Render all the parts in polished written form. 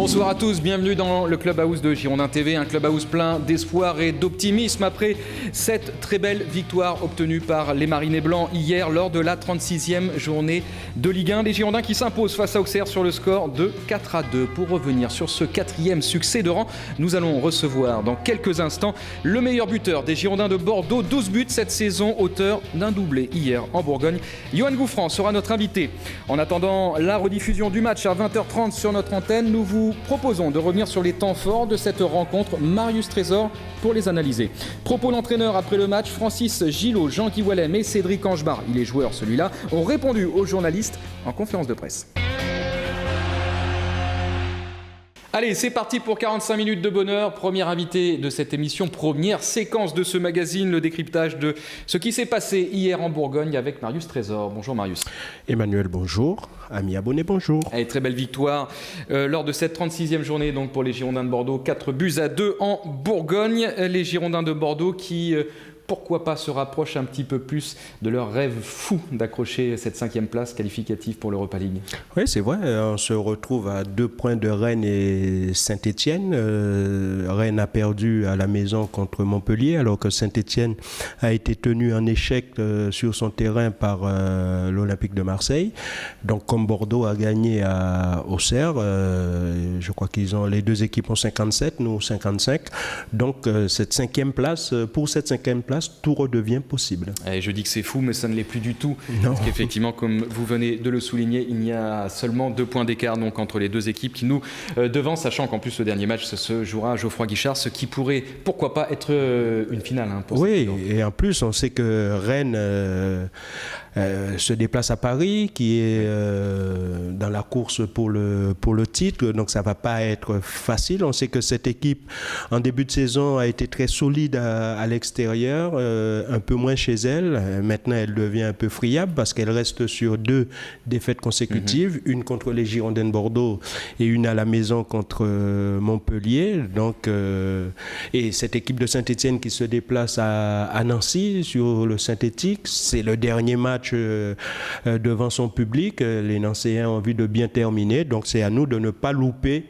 Bonsoir à tous, bienvenue dans le Clubhouse de Girondin TV, un Clubhouse plein d'espoir et d'optimisme après cette très belle victoire obtenue par les Marinés Blancs hier lors de la 36e journée de Ligue 1. Les Girondins qui s'imposent face à Auxerre sur le score de 4-2. Pour revenir sur ce 4e succès de rang, nous allons recevoir dans quelques instants le meilleur buteur des Girondins de Bordeaux, 12 buts cette saison, auteur d'un doublé hier en Bourgogne. Yoann Gouffran sera notre invité. En attendant la rediffusion du match à 20h30 sur notre antenne, nous vous proposons de revenir sur les temps forts de cette rencontre. Marius Trésor pour les analyser. Propos l'entraîneur après le match, Francis Gillot, Jean-Guy Wallem et Cédric Angebar, il est joueur celui-là, ont répondu aux journalistes en conférence de presse. Allez, c'est parti pour 45 minutes de bonheur. Premier invité de cette émission, première séquence de ce magazine, le décryptage de ce qui s'est passé hier en Bourgogne avec Marius Trésor. Bonjour Marius. Emmanuel, bonjour. Amis abonnés, bonjour. Allez, très belle victoire lors de cette 36e journée donc pour les Girondins de Bordeaux. 4-2 en Bourgogne. Les Girondins de Bordeaux qui... pourquoi pas se rapprochent un petit peu plus de leur rêve fou d'accrocher cette 5e place qualificative pour l'Europa League. Oui, c'est vrai, on se retrouve à 2 points de Rennes et Saint-Étienne. Rennes a perdu à la maison contre Montpellier, alors que Saint-Étienne a été tenu en échec sur son terrain par l'Olympique de Marseille. Donc comme Bordeaux a gagné à Auxerre, je crois les deux équipes ont 57, nous 55. Donc cette 5e place, pour cette 5e place, tout redevient possible. Et je dis que c'est fou, mais ça ne l'est plus du tout. Non. Parce qu'effectivement, comme vous venez de le souligner, il y a seulement 2 points d'écart donc, entre les deux équipes qui nous devancent, sachant qu'en plus le dernier match se jouera à Geoffroy-Guichard, ce qui pourrait, pourquoi pas, être une finale. Pour oui, et en plus, on sait que Rennes se déplace à Paris, qui est dans la course pour le titre, donc ça ne va pas être facile. On sait que cette équipe, en début de saison, a été très solide à l'extérieur, un peu moins chez elle. Maintenant, elle devient un peu friable parce qu'elle reste sur 2 défaites consécutives, une contre les Girondins de Bordeaux et une à la maison contre Montpellier. Donc, et cette équipe de Saint-Étienne qui se déplace à Nancy sur le synthétique, c'est le dernier match devant son public. Les Nancéens ont envie de bien terminer, donc c'est à nous de ne pas louper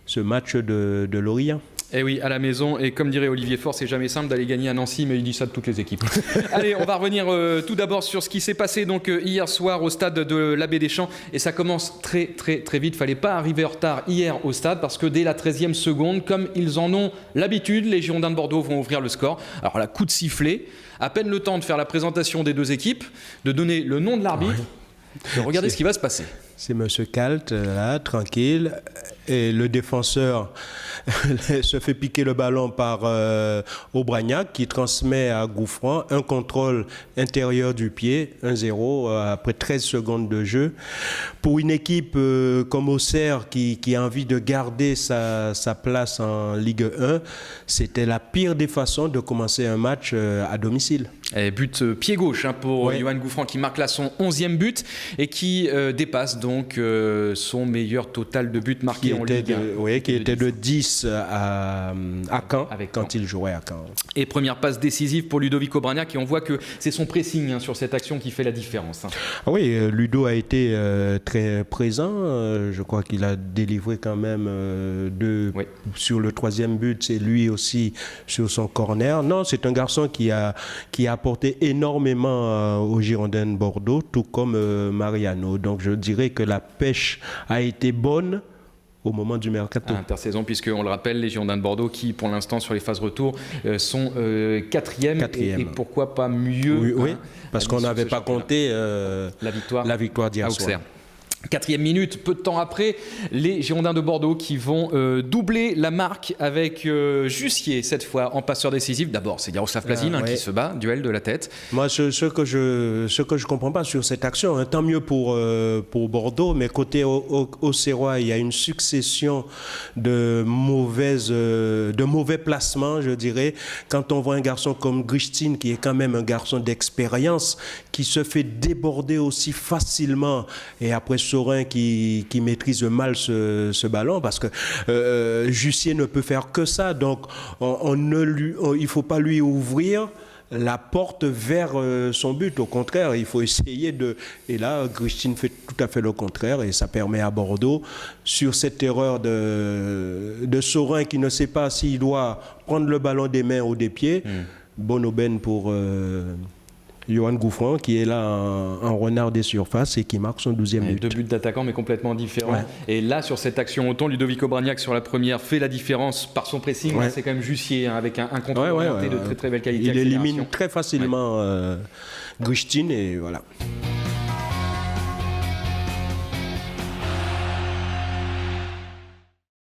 ce match de Lorient. Eh oui, à la maison, et comme dirait Olivier Faure, c'est jamais simple d'aller gagner à Nancy, mais il dit ça de toutes les équipes. Allez, on va revenir tout d'abord sur ce qui s'est passé donc, hier soir au stade de l'Abbé Deschamps, et ça commence très vite. Fallait pas arriver en retard hier au stade, parce que dès la 13e seconde, comme ils en ont l'habitude, les Girondins de Bordeaux vont ouvrir le score. Alors là, coup de sifflet, à peine le temps de faire la présentation des deux équipes, de donner le nom de l'arbitre, de regarder ce qui va se passer. C'est M. Kalt, là, tranquille, et le défenseur se fait piquer le ballon par Aubragnac qui transmet à Gouffran un contrôle intérieur du pied, 1-0 après 13 secondes de jeu. Pour une équipe comme Auxerre qui a envie de garder sa place en Ligue 1, c'était la pire des façons de commencer un match à domicile. Et but pied gauche pour Yoann Gouffran qui marque là son 11e but et qui dépasse donc son meilleur total de buts marqués en Ligue 1. Oui, qui était de 10 à Caen, quand il jouait à Caen. Et première passe décisive pour Ludovic Aubragnac, et on voit que c'est son pressing sur cette action qui fait la différence. Oui, Ludo a été très présent. Je crois qu'il a délivré quand même 2 sur le 3e but. C'est lui aussi sur son corner. Non, c'est un garçon qui a apporté énormément aux Girondins de Bordeaux, tout comme Mariano. Donc je dirais que la pêche a été bonne au moment du mercato. Intersaison, puisqu'on le rappelle, les Girondins de Bordeaux qui, pour l'instant, sur les phases retour, sont 4e. Et pourquoi pas mieux. Oui, parce qu'on n'avait pas compté la victoire d'hier soir. 4e minute, peu de temps après, les Girondins de Bordeaux qui vont doubler la marque avec Jussier, cette fois en passeur décisif. D'abord, c'est Jaroslav Plazin qui se bat, duel de la tête. Moi, ce que je comprends pas sur cette action, tant mieux pour Bordeaux, mais côté Auxerrois, il y a une succession de mauvais placements, je dirais. Quand on voit un garçon comme Grishtin, qui est quand même un garçon d'expérience, qui se fait déborder aussi facilement, et après Saurin qui maîtrise mal ce ballon, parce que Jussier ne peut faire que ça, donc il ne faut pas lui ouvrir la porte vers son but. Au contraire, il faut essayer de... Et là, Grishtin fait tout à fait le contraire et ça permet à Bordeaux, sur cette erreur de Saurin qui ne sait pas s'il doit prendre le ballon des mains ou des pieds, bonne aubaine pour Johan Gouffran qui est là en renard des surfaces et qui marque son 12e but. Deux buts d'attaquant mais complètement différents. Ouais. Et là sur cette action, autant Ludovic Obraniak sur la première fait la différence par son pressing, Ouais. là, c'est quand même Jussier avec un contrôle orienté de très très belle qualité. Il élimine très facilement Grishtin et voilà.